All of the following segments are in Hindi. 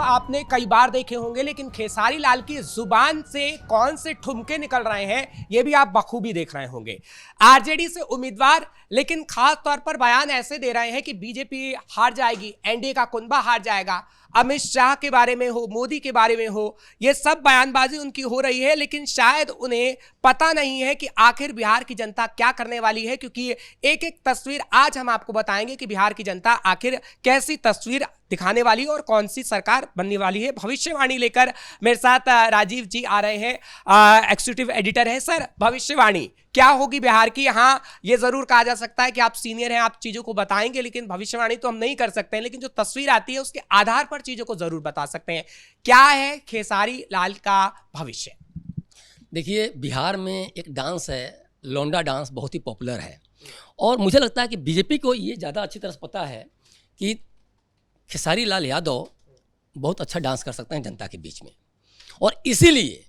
आपने कई बार देखे होंगे, लेकिन खेसारी लाल की जुबान से कौन से ठुमके निकल रहे हैं ये भी आप बखूबी देख रहे होंगे। आरजेडी से उम्मीदवार लेकिन खास तौर पर बयान ऐसे दे रहे हैं कि बीजेपी हार जाएगी, एनडीए का कुनबा हार जाएगा। अमित शाह के बारे में हो, मोदी के बारे में हो, ये सब बयानबाजी उनकी हो रही है, लेकिन शायद उन्हें पता नहीं है कि आखिर बिहार की जनता क्या करने वाली है, क्योंकि एक एक तस्वीर आज हम आपको बताएंगे कि बिहार की जनता आखिर कैसी तस्वीर दिखाने वाली है और कौन सी सरकार बनने वाली है। भविष्यवाणी लेकर मेरे साथ राजीव जी आ रहे हैं, एग्जीक्यूटिव एडिटर हैं। सर, भविष्यवाणी क्या होगी बिहार की? हाँ, ये जरूर कहा जा सकता है कि आप सीनियर हैं, आप चीजों को बताएंगे, लेकिन भविष्यवाणी तो हम नहीं कर सकते हैं, लेकिन जो तस्वीर आती है उसके आधार पर चीजों को जरूर बता सकते हैं। क्या है खेसारी लाल का भविष्य? देखिए, बिहार में एक डांस है, लौंडा डांस, बहुत ही पॉपुलर है और मुझे लगता है कि बीजेपी को ये ज़्यादा अच्छी तरह से पता है कि खेसारी लाल यादव बहुत अच्छा डांस कर सकते हैं जनता के बीच में, और इसीलिए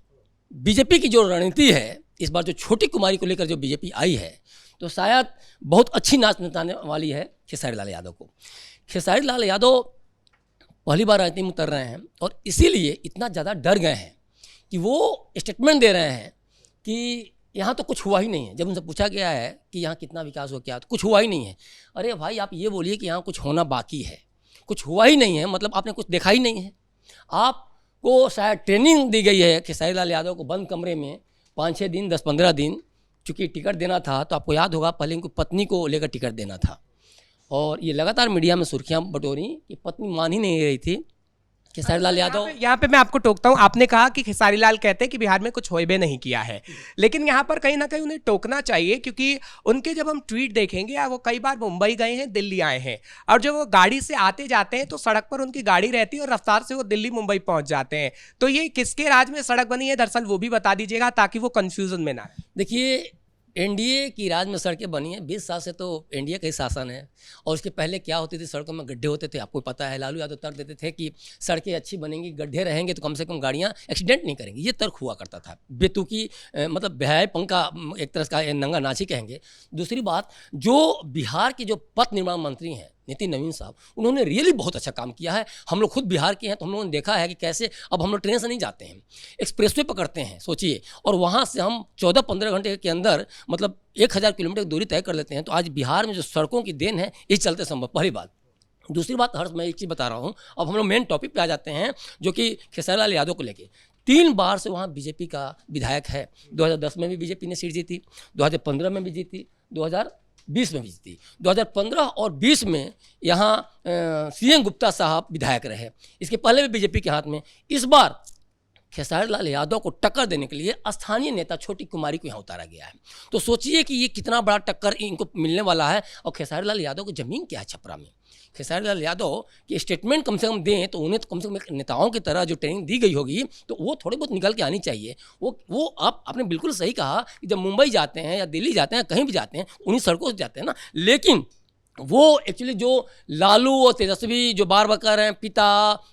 बीजेपी की जो रणनीति है इस बार, जो छोटी कुमारी को लेकर जो बीजेपी आई है, तो शायद बहुत अच्छी नाच नचाने वाली है खेसारी लाल यादव को। खेसारी लाल यादव पहली बार राजनीति में उतर रहे हैं और इसीलिए इतना ज़्यादा डर गए हैं कि वो स्टेटमेंट दे रहे हैं कि यहाँ तो कुछ हुआ ही नहीं है। जब उनसे पूछा गया है कि यहाँ कितना विकास हो, क्या तो कुछ हुआ ही नहीं है। अरे भाई, आप ये बोलिए कि यहाँ कुछ होना बाकी है, कुछ हुआ ही नहीं है, मतलब आपने कुछ देखा ही नहीं है। आपको शायद ट्रेनिंग दी गई है खेसारी लाल यादव को बंद कमरे में 5-6 दिन, 10-15 दिन, चूँकि टिकट देना था तो आपको याद होगा पहले इनको पत्नी को लेकर टिकट देना था, और ये लगातार मीडिया में सुर्खियाँ बटोरी कि पत्नी मान ही नहीं रही थी। खेसारी लाल यादव, यहाँ पे मैं आपको टोकता हूँ। आपने कहा कि खेसारी लाल कहते हैं कि बिहार में कुछ होइबे नहीं किया है, लेकिन यहाँ पर कहीं ना कहीं उन्हें टोकना चाहिए, क्योंकि उनके जब हम ट्वीट देखेंगे, या वो कई बार मुंबई गए हैं, दिल्ली आए हैं, और जब वो गाड़ी से आते जाते हैं तो सड़क पर उनकी गाड़ी रहती है और रफ्तार से वो दिल्ली मुंबई पहुंच जाते हैं। तो ये किसके राज में सड़क बनी है दरअसल, वो भी बता दीजिएगा ताकि वो कंफ्यूजन में ना रहे। देखिए, एनडीए की राज में सड़कें बनी हैं, 20 साल से तो एनडीए का ही शासन है, और उसके पहले क्या होती थी, सड़कों में गड्ढे होते थे, आपको पता है। लालू यादव तर्क देते थे कि सड़कें अच्छी बनेंगी, गड्ढे रहेंगे तो कम से कम गाड़ियाँ एक्सीडेंट नहीं करेंगी, ये तर्क हुआ करता था। बेतुकी मतलब बेहाय पंखा, एक तरह का नंगा नाची कहेंगे। दूसरी बात, जो बिहार के जो पथ निर्माण मंत्री हैं नितिन नवीन साहब, उन्होंने रियली बहुत अच्छा काम किया है। हम लोग खुद बिहार के हैं तो हम लोगों ने देखा है कि कैसे अब हम लोग ट्रेन से नहीं जाते हैं, एक्सप्रेसवे पकड़ते हैं, सोचिए, और वहाँ से हम 14-15 घंटे के अंदर मतलब 1000 किलोमीटर की दूरी तय कर लेते हैं। तो आज बिहार में जो सड़कों की देन है, इस चलते संभव, पहली बात। दूसरी बात, हर्ष, मैं एक चीज़ बता रहा हूँ, अब हम लोग मेन टॉपिक पे आ जाते हैं, जो कि खेसारी लाल यादव को लेके 3 बार से वहाँ बीजेपी का विधायक है। 2010 में भी बीजेपी ने सीट जीती, 2015 में भी जीती, 2020 में भी जीती। 2015 और 20 में यहाँ सीएन गुप्ता साहब विधायक रहे, इसके पहले भी बीजेपी के हाथ में। इस बार खेसारी लाल यादव को टक्कर देने के लिए स्थानीय नेता छोटी कुमारी को यहाँ उतारा गया है। तो सोचिए कि ये कितना बड़ा टक्कर इनको मिलने वाला है। और खेसारी लाल यादव की ज़मीन क्या है छपरा में? खेसारी लाल यादव की स्टेटमेंट कम से कम दें तो उन्हें तो कम से कम एक नेताओं की तरह जो ट्रेनिंग दी गई होगी तो वो थोड़ी बहुत निकल के आनी चाहिए। वो आपने बिल्कुल सही कहा कि जब मुंबई जाते हैं या दिल्ली जाते हैं, कहीं भी जाते हैं, उन्हीं सड़कों से जाते हैं ना, लेकिन वो एक्चुअली जो लालू और तेजस्वी जो बार बार कर रहे हैं पिता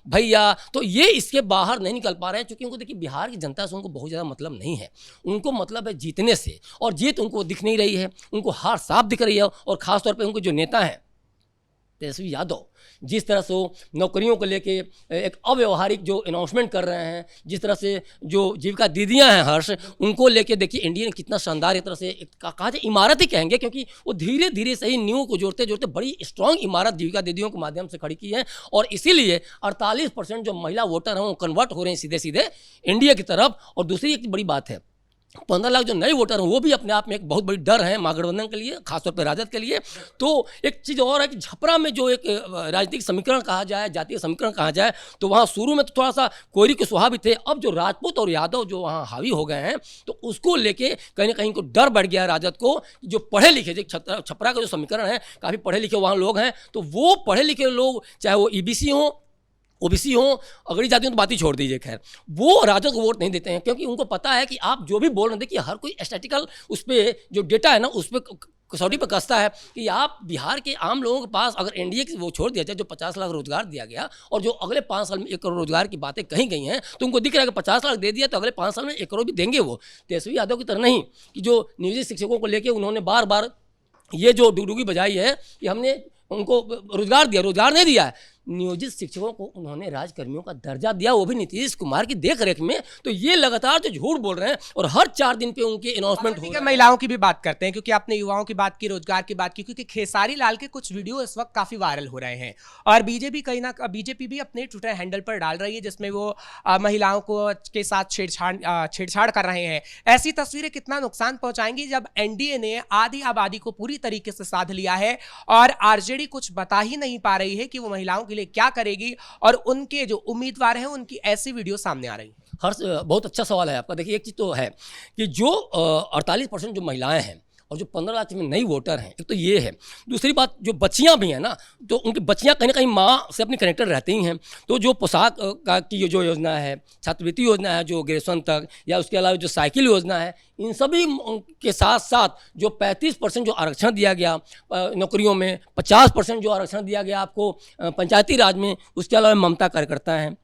भैया, तो ये इसके बाहर नहीं निकल पा रहे हैं, क्योंकि उनको देखिए बिहार की जनता से उनको बहुत ज़्यादा मतलब नहीं है। उनको मतलब है जीतने से, और जीत उनको दिख नहीं रही है, उनको हार साफ दिख रही है। और ख़ास तौर पे उनके जो नेता हैं तेजस्वी यादव, जिस तरह से वो नौकरियों को लेके एक अव्यवहारिक जो अनाउंसमेंट कर रहे हैं, जिस तरह से जो जीविका दीदियां हैं हर्ष, उनको लेके देखिए एनडीए ने कितना शानदार एक तरह से कहा जाए इमारत ही कहेंगे, क्योंकि वो धीरे धीरे से ही नींव को जोड़ते जोड़ते बड़ी स्ट्रांग इमारत जीविका दीदियों के माध्यम से खड़ी की है। और इसीलिए 48% जो महिला वोटर हैं वो कन्वर्ट हो रहे हैं सीधे सीधे एनडीए की तरफ। और दूसरी एक बड़ी बात है, 15 लाख जो नए वोटर हैं वो भी अपने आप में एक बहुत बड़ी डर है महागठबंधन के लिए, खासतौर पर राजद के लिए। तो एक चीज़ और है कि छपरा में जो एक राजनीतिक समीकरण कहा जाए, जातीय समीकरण कहा जाए, तो वहाँ शुरू में तो थोड़ा सा कोयरी के सुहा भी थे। अब जो राजपूत और यादव जो वहाँ हावी हो गए हैं, तो उसको लेके कहीं ना कहीं को डर बढ़ गया है राजद को। जो पढ़े लिखे, जो छपरा का जो समीकरण है, काफ़ी पढ़े लिखे वहाँ लोग हैं, तो वो पढ़े लिखे लोग, चाहे वो ईबीसी हों, ओबीसी हो, अगड़ी जाती हो, तो बात ही छोड़ दीजिए, खैर वो राजद को वोट नहीं देते हैं, क्योंकि उनको पता है कि आप जो भी बोल रहे हैं, देखिए हर कोई स्टैटिकल उस पर जो डेटा है ना, उस पर कसौटी पर कसता है कि आप बिहार के आम लोगों के पास अगर एनडीए की वो छोड़ दिया जाए, जो 50 लाख रोजगार दिया गया और जो अगले 5 साल में 1 करोड़ रोजगार की बातें कही गई हैं, तो उनको दिख रहा है कि 50 लाख दे दिया तो अगले 5 साल में 1 करोड़ भी देंगे। वो तेजस्वी यादव की तरह नहीं कि जो नियोजित शिक्षकों को लेकर उन्होंने बार बार ये जो डुगडुगी बजाई है कि हमने उनको रोजगार दिया, रोजगार नहीं दिया है। नियोजित शिक्षकों को उन्होंने राजकर्मियों का दर्जा दिया, वो भी नीतीश कुमार की देखरेख में। तो ये लगातार जो झूठ बोल रहे हैं और हर 4 दिन पे उनके अनाउंसमेंट हो रहे हैं। महिलाओं की भी बात करते हैं, क्योंकि आपने युवाओं की बात की, रोजगार की बात की, क्योंकि खेसारी लाल के कुछ वीडियो इस वक्त काफी वायरल हो रहे हैं और बीजेपी भी अपने ट्विटर हैंडल पर डाल रही है, जिसमें वो महिलाओं को के साथ छेड़छाड़ कर रहे हैं। ऐसी तस्वीरें कितना नुकसान पहुंचाएंगी जब एनडीए ने आधी आबादी को पूरी तरीके से साध लिया है और आरजेडी कुछ बता ही नहीं पा रही है कि वो महिलाओं के लिए क्या करेगी और उनके जो उम्मीदवार हैं उनकी ऐसी वीडियो सामने आ रही है। बहुत अच्छा सवाल है आपका। देखिए, एक चीज़ तो है कि जो 48% जो महिलाएं हैं और जो 15 लाख में नई वोटर हैं, एक तो ये है। दूसरी बात, जो बच्चियां भी हैं ना, तो उनकी बच्चियां कहीं ना कहीं माँ से अपनी कनेक्टेड रहती ही हैं। तो जो पोशाक की जो योजना है, छात्रवृत्ति योजना है जो ग्रेजुएशन तक, या उसके अलावा जो साइकिल योजना है, इन सभी के साथ साथ जो 35% जो आरक्षण दिया गया नौकरियों में, 50% जो आरक्षण दिया गया आपको पंचायती राज में, उसके अलावा ममता कार्यकर्ता हैं,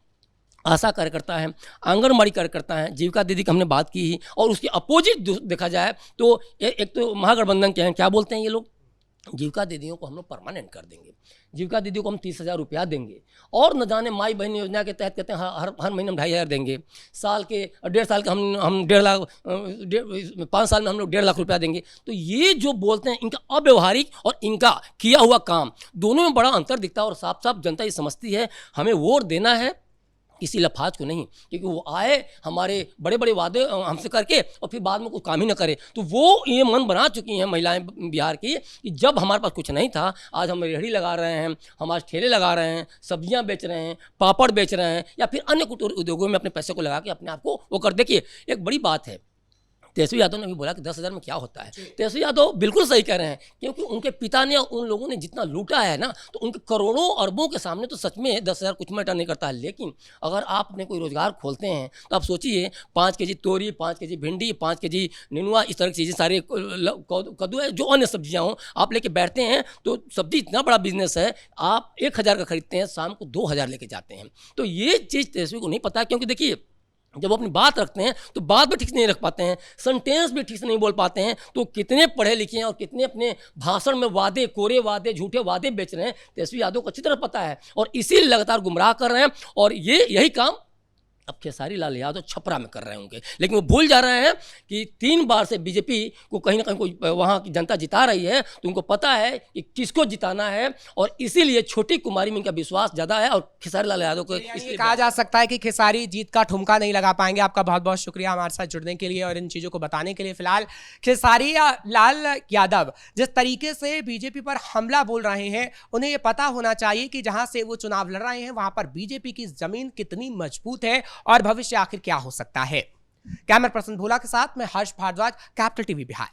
आशा कार्यकर्ता है, आंगनबाड़ी कार्यकर्ता है, जीविका दीदी की हमने बात की ही। और उसके अपोजिट देखा जाए तो एक तो महागठबंधन के हैं, क्या बोलते हैं ये लोग, जीविका दीदियों को हम लोग परमानेंट कर देंगे, जीविका दीदियों को हम 30,000 रुपया देंगे, और न जाने माई बहन योजना के तहत कहते हैं हर महीने हम 2,500 देंगे, साल के 1.5 साल के हम 1.5 लाख, 5 साल में हम लोग 1.5 लाख रुपया देंगे। तो ये जो बोलते हैं, इनका अव्यवहारिक और इनका किया हुआ काम, दोनों में बड़ा अंतर दिखता है। और साफ साफ जनता ये समझती है हमें वोट देना है किसी लफाज को नहीं, क्योंकि वो आए हमारे बड़े बड़े वादे हमसे करके और फिर बाद में कोई काम ही ना करे। तो वो ये मन बना चुकी हैं महिलाएं बिहार की कि जब हमारे पास कुछ नहीं था, आज हम रेहड़ी लगा रहे हैं, हम आज ठेले लगा रहे हैं, सब्जियां बेच रहे हैं, पापड़ बेच रहे हैं, या फिर अन्य कुछ उद्योगों में अपने पैसे को लगा के अपने आप को वो कर। देखिए, एक बड़ी बात है, तेजस्वी यादव ने भी बोला कि 10,000 में क्या होता है। तेजस्वी यादव बिल्कुल सही कह रहे हैं, क्योंकि उनके पिता ने, उन लोगों ने जितना लूटा है ना, तो उनके करोड़ों अरबों के सामने तो सच में 10,000 कुछ मैटर नहीं करता है। लेकिन अगर आप अपने कोई रोजगार खोलते हैं तो आप सोचिए, 5 केजी तोरी, 5 केजी भिंडी, 5 केजी नेनुआ, इस तरह की चीज़ें, सारे कद्दू है, जो अन्य सब्जियाँ हों, आप लेके बैठते हैं तो सब्जी इतना बड़ा बिजनेस है। आप 1,000 का खरीदते हैं, शाम को 2,000 लेके जाते हैं। तो ये चीज़ तेजस्वी को नहीं पता है, क्योंकि देखिए, जब वो अपनी बात रखते हैं तो बात भी ठीक से नहीं रख पाते हैं, सेंटेंस भी ठीक से नहीं बोल पाते हैं। तो कितने पढ़े लिखे हैं और कितने अपने भाषण में वादे, कोरे वादे, झूठे वादे बेच रहे हैं, तेजस्वी यादव को अच्छी तरह पता है, और इसीलिए लगातार गुमराह कर रहे हैं। और यही काम अब खेसारी लाल यादव छपरा में कर रहे होंगे। लेकिन वो भूल जा रहे हैं कि 3 बार से बीजेपी को कहीं ना कहीं कोई वहाँ की जनता जिता रही है, तो उनको पता है कि किसको जिताना है, और इसीलिए छोटी कुमारी में इनका विश्वास ज़्यादा है। और खेसारी लाल यादव को इसलिए कहा जा सकता है कि खेसारी जीत का ठुमका नहीं लगा पाएंगे। आपका बहुत बहुत शुक्रिया हमारे साथ जुड़ने के लिए और इन चीज़ों को बताने के लिए। फिलहाल खेसारी लाल यादव जिस तरीके से बीजेपी पर हमला बोल रहे हैं, उन्हें ये पता होना चाहिए कि जहां से वो चुनाव लड़ रहे हैं वहां पर बीजेपी की जमीन कितनी मजबूत है और भविष्य आखिर क्या हो सकता है। कैमरा पर्सन भोला के साथ मैं हर्ष भारद्वाज, कैपिटल टीवी बिहार।